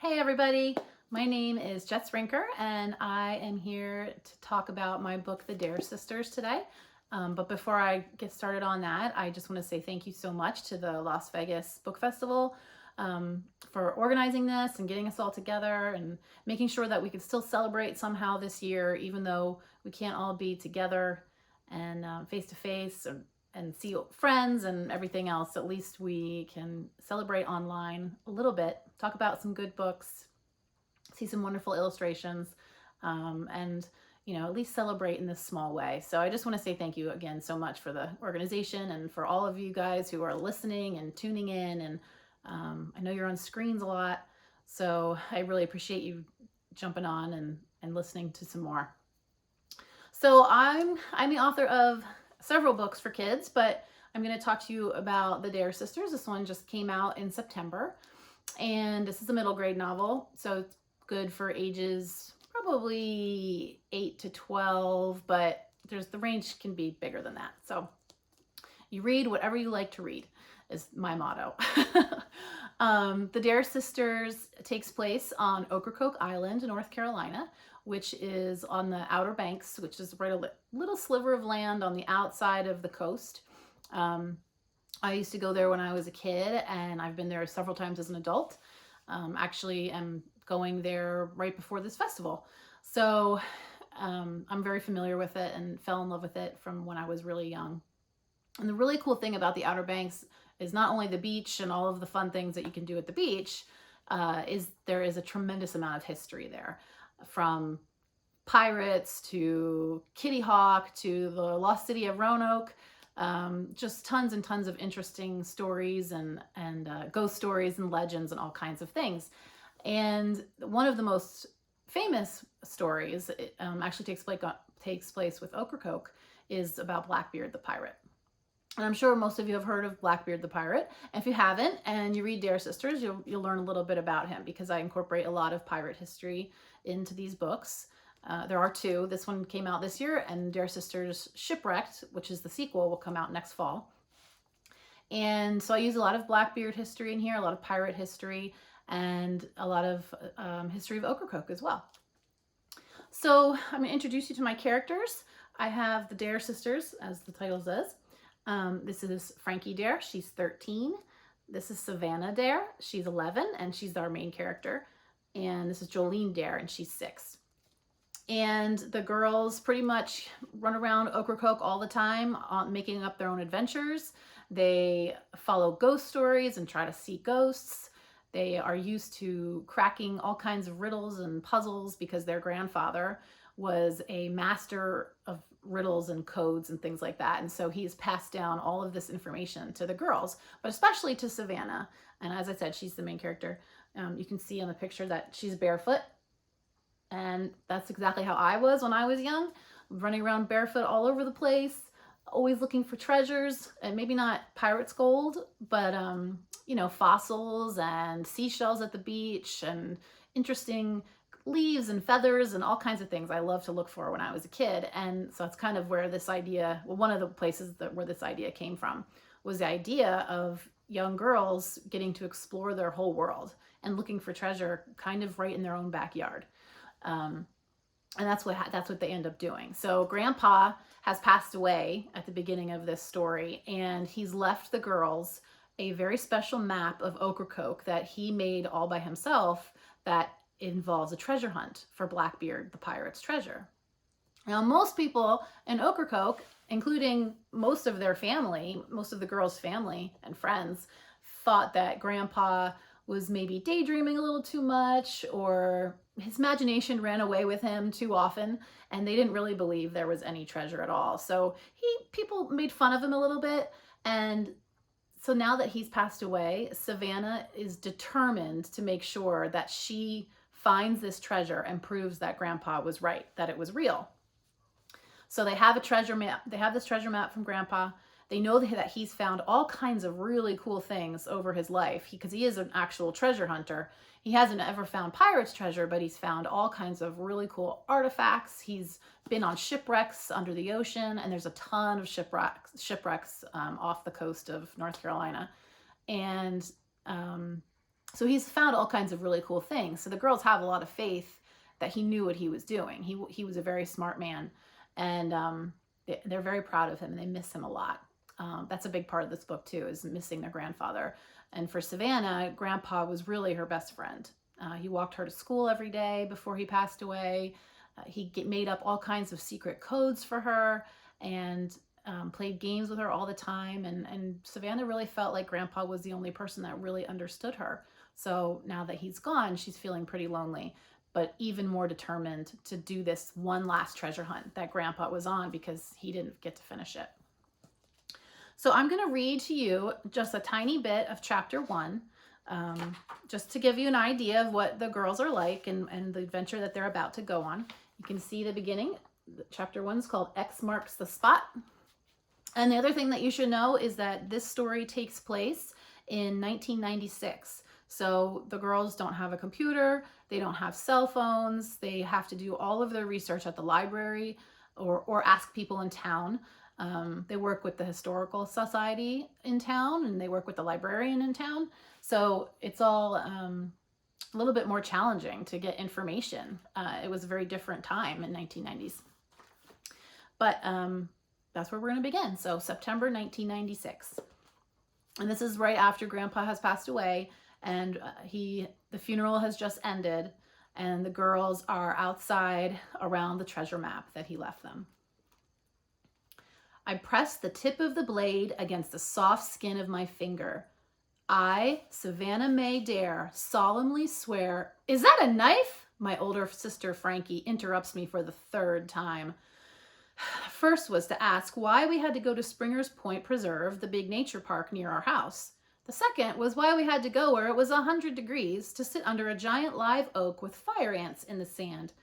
Hey everybody, my name is Jess Rinker and I am here to talk about my book, The Dare Sisters today. But before I get started on that, I just want to say thank you so much to the Las Vegas Book Festival for organizing this and getting us all together and making sure that we could still celebrate somehow this year, even though we can't all be together and face to face and see friends and everything else. At least we can celebrate online a little bit, talk about some good books, see some wonderful illustrations, and at least celebrate in this small way. So I just want to say thank you again so much for the organization and for all of you guys who are listening and tuning in. And I know you're on screens a lot, so I really appreciate you jumping on and listening to some more. So I'm the author of several books for kids, but I'm going to talk to you about The Dare Sisters. This one just came out in September, and this is a middle grade novel, so it's good for ages probably 8 to 12, but the range can be bigger than that. So you read whatever you like to read is my motto. The Dare Sisters takes place on Ocracoke Island, North Carolina, which is on the Outer Banks, which is right a little sliver of land on the outside of the coast. I used to go there when I was a kid, and I've been there several times as an adult. Actually, I'm going there right before this festival. So I'm very familiar with it and fell in love with it from when I was really young. And the really cool thing about the Outer Banks is not only the beach and all of the fun things that you can do at the beach, is there is a tremendous amount of history there, from pirates to Kitty Hawk to the lost city of Roanoke. Just tons and tons of interesting stories and ghost stories and legends and all kinds of things. And one of the most famous stories actually takes place with Ocracoke, is about Blackbeard the pirate. And I'm sure most of you have heard of Blackbeard the pirate. And if you haven't, and you read Dare Sisters, you'll learn a little bit about him, because I incorporate a lot of pirate history into these books. There are two. This one came out this year, and Dare Sisters Shipwrecked, which is the sequel, will come out next fall. And so I use a lot of Blackbeard history in here, a lot of pirate history, and a lot of history of Ocracoke as well. So I'm going to introduce you to my characters. I have the Dare Sisters, as the title says. This is Frankie Dare. She's 13. This is Savannah Dare. She's 11, and she's our main character. And this is Jolene Dare, and she's 6. And the girls pretty much run around Ocracoke all the time, making up their own adventures. They follow ghost stories and try to see ghosts. They are used to cracking all kinds of riddles and puzzles because their grandfather was a master of riddles and codes and things like that. And so he's passed down all of this information to the girls, but especially to Savannah. And as I said, she's the main character. You can see on the picture that she's barefoot. And that's exactly how I was when I was young, running around barefoot all over the place, always looking for treasures, and maybe not pirate's gold, but, fossils and seashells at the beach and interesting leaves and feathers and all kinds of things I loved to look for when I was a kid. And so that's kind of where this idea, one of the places where this idea came from, was the idea of young girls getting to explore their whole world and looking for treasure kind of right in their own backyard. And that's what they end up doing. So Grandpa has passed away at the beginning of this story, and he's left the girls a very special map of Ocracoke that he made all by himself, that involves a treasure hunt for Blackbeard the pirate's treasure. Now, most people in Ocracoke, including most of their family, most of the girls' family and friends, thought that Grandpa was maybe daydreaming a little too much, or his imagination ran away with him too often, and they didn't really believe there was any treasure at all. So people made fun of him a little bit. And so now that he's passed away, Savannah is determined to make sure that she finds this treasure and proves that Grandpa was right, that it was real. So they have a treasure map. They have this treasure map from Grandpa. They know that he's found all kinds of really cool things over his life, because he is an actual treasure hunter. He hasn't ever found pirates' treasure, but he's found all kinds of really cool artifacts. He's been on shipwrecks under the ocean, and there's a ton of shipwrecks off the coast of North Carolina. And So he's found all kinds of really cool things. So the girls have a lot of faith that he knew what he was doing. He was a very smart man, and they're very proud of him, and they miss him a lot. That's a big part of this book too, is missing their grandfather. And for Savannah, Grandpa was really her best friend. He walked her to school every day before he passed away. He made up all kinds of secret codes for her, and played games with her all the time. And Savannah really felt like Grandpa was the only person that really understood her. So now that he's gone, she's feeling pretty lonely, but even more determined to do this one last treasure hunt that Grandpa was on, because he didn't get to finish it. So I'm going to read to you just a tiny bit of chapter 1, just to give you an idea of what the girls are like and the adventure that they're about to go on. You can see the beginning. Chapter 1 is called X Marks the Spot. And the other thing that you should know is that this story takes place in 1996. So the girls don't have a computer, they don't have cell phones, they have to do all of their research at the library or ask people in town. They work with the Historical Society in town, and they work with the librarian in town. So it's all a little bit more challenging to get information. It was a very different time in 1990s. But that's where we're going to begin. So September 1996. And this is right after Grandpa has passed away, and the funeral has just ended, and the girls are outside around the treasure map that he left them. I pressed the tip of the blade against the soft skin of my finger. I, Savannah Mae Dare, solemnly swear... Is that a knife? My older sister Frankie interrupts me for the 3rd time. First was to ask why we had to go to Springer's Point Preserve, the big nature park near our house. The second was why we had to go where it was 100 degrees to sit under a giant live oak with fire ants in the sand.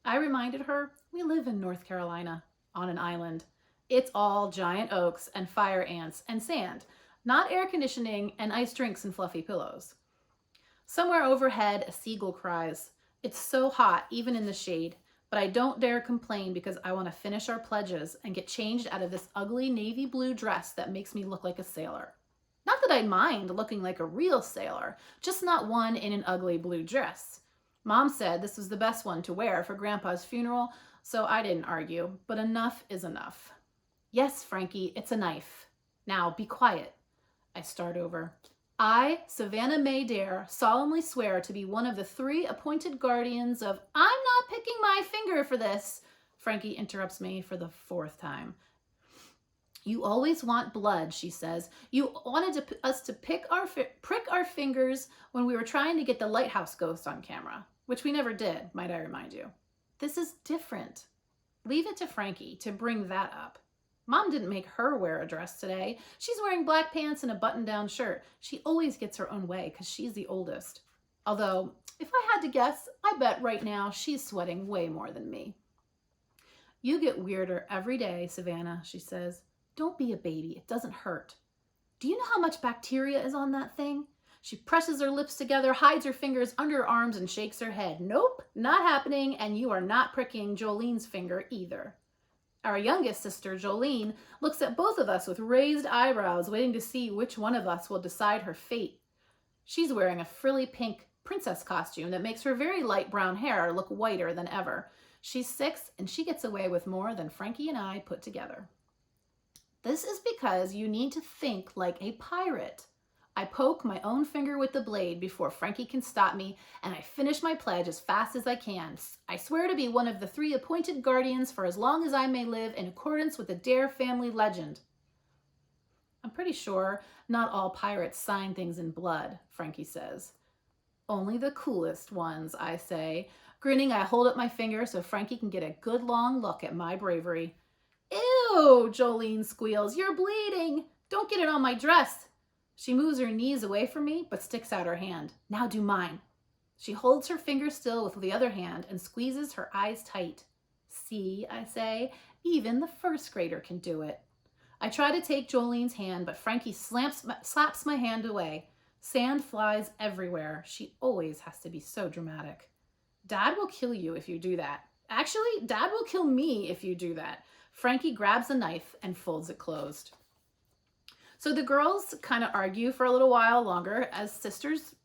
I reminded her, we live in North Carolina, on an island. It's all giant oaks and fire ants and sand, not air conditioning and ice drinks and fluffy pillows. Somewhere overhead, a seagull cries. It's so hot, even in the shade, but I don't dare complain because I want to finish our pledges and get changed out of this ugly navy blue dress that makes me look like a sailor. Not that I'd mind looking like a real sailor, just not one in an ugly blue dress. Mom said this was the best one to wear for Grandpa's funeral, so I didn't argue, but enough is enough. Yes, Frankie, it's a knife. Now, be quiet. I start over. I, Savannah Mae Dare, solemnly swear to be one of the 3 appointed guardians of... I'm not picking my finger for this, Frankie interrupts me for the 4th time. You always want blood, she says. You wanted us to prick our fingers when we were trying to get the lighthouse ghost on camera, which we never did, might I remind you. This is different. Leave it to Frankie to bring that up. Mom didn't make her wear a dress today. She's wearing black pants and a button-down shirt. She always gets her own way because she's the oldest. Although, if I had to guess, I bet right now she's sweating way more than me. You get weirder every day, Savannah, she says. Don't be a baby. It doesn't hurt. Do you know how much bacteria is on that thing? She presses her lips together, hides her fingers under her arms, and shakes her head. Nope, not happening, and you are not pricking Jolene's finger either. Our youngest sister, Jolene, looks at both of us with raised eyebrows, waiting to see which one of us will decide her fate. She's wearing a frilly pink princess costume that makes her very light brown hair look whiter than ever. She's 6, and she gets away with more than Frankie and I put together. This is because you need to think like a pirate. I poke my own finger with the blade before Frankie can stop me, and I finish my pledge as fast as I can. I swear to be one of the 3 appointed guardians for as long as I may live in accordance with the Dare family legend. I'm pretty sure not all pirates sign things in blood, Frankie says. Only the coolest ones, I say. Grinning, I hold up my finger so Frankie can get a good long look at my bravery. Ew, Jolene squeals. You're bleeding. Don't get it on my dress. She moves her knees away from me, but sticks out her hand. Now do mine. She holds her finger still with the other hand and squeezes her eyes tight. See, I say, even the 1st grader can do it. I try to take Jolene's hand, but Frankie slaps my hand away. Sand flies everywhere. She always has to be so dramatic. Dad will kill you if you do that. Actually, Dad will kill me if you do that. Frankie grabs a knife and folds it closed. So the girls kind of argue for a little while longer, as sisters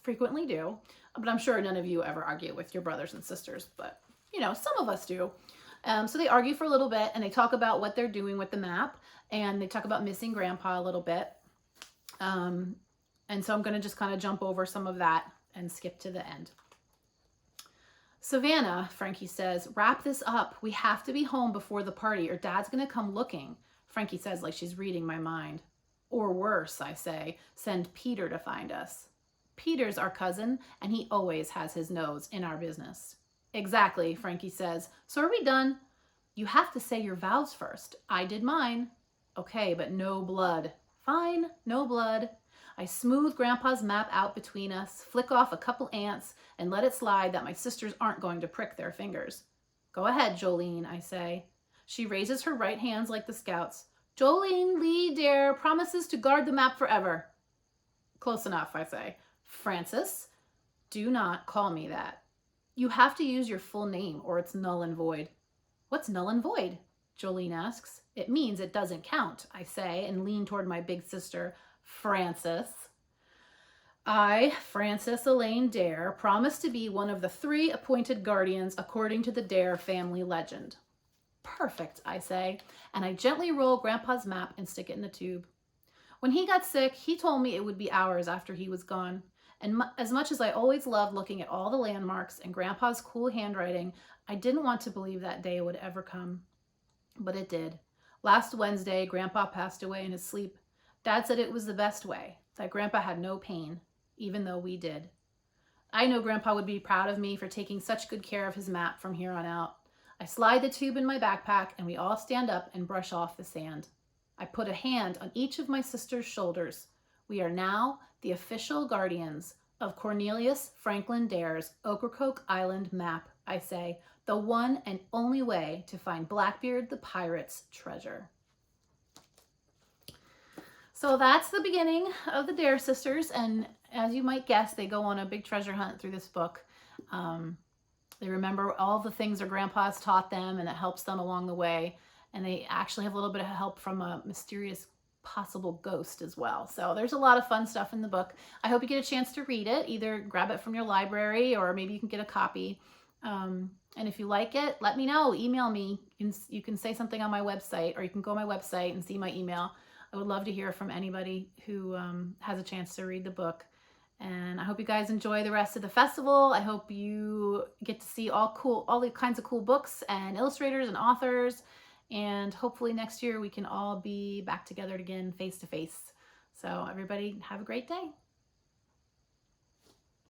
frequently do, but I'm sure none of you ever argue with your brothers and sisters, but you know, some of us do. So they argue for a little bit and they talk about what they're doing with the map, and they talk about missing Grandpa a little bit. And so I'm going to just kind of jump over some of that and skip to the end. Savannah, Frankie says, wrap this up. We have to be home before the party or Dad's going to come looking. Frankie says like she's reading my mind. Or worse, I say, send Peter to find us. Peter's our cousin, and he always has his nose in our business. Exactly, Frankie says. So are we done? You have to say your vows first. I did mine. Okay, but no blood. Fine, no blood. I smooth Grandpa's map out between us, flick off a couple ants, and let it slide that my sisters aren't going to prick their fingers. Go ahead, Jolene, I say. She raises her right hands like the scouts. Jolene Lee Dare promises to guard the map forever. Close enough, I say. Frances, do not call me that. You have to use your full name or it's null and void. What's null and void? Jolene asks. It means it doesn't count, I say, and lean toward my big sister, Frances. I, Frances Elaine Dare, promise to be one of the 3 appointed guardians according to the Dare family legend. Perfect, I say, and I gently roll Grandpa's map and stick it in the tube. When he got sick, he told me it would be hours after he was gone. And as much as I always loved looking at all the landmarks and Grandpa's cool handwriting, I didn't want to believe that day would ever come. But it did. Last Wednesday, Grandpa passed away in his sleep. Dad said it was the best way, that Grandpa had no pain, even though we did. I know Grandpa would be proud of me for taking such good care of his map from here on out. I slide the tube in my backpack and we all stand up and brush off the sand. I put a hand on each of my sister's shoulders. We are now the official guardians of Cornelius Franklin Dare's Ocracoke Island map, I say, the one and only way to find Blackbeard the pirate's treasure. So that's the beginning of the Dare sisters, and as you might guess, they go on a big treasure hunt through this book. They remember all the things their grandpas taught them, and it helps them along the way. And they actually have a little bit of help from a mysterious possible ghost as well. So there's a lot of fun stuff in the book. I hope you get a chance to read it. Either grab it from your library or maybe you can get a copy. And if you like it, let me know. Email me. You can say something on my website, or you can go on my website and see my email. I would love to hear from anybody who has a chance to read the book. And I hope you guys enjoy the rest of the festival. I hope you get to see all the kinds of cool books and illustrators and authors. And hopefully next year we can all be back together again face to face. So everybody have a great day.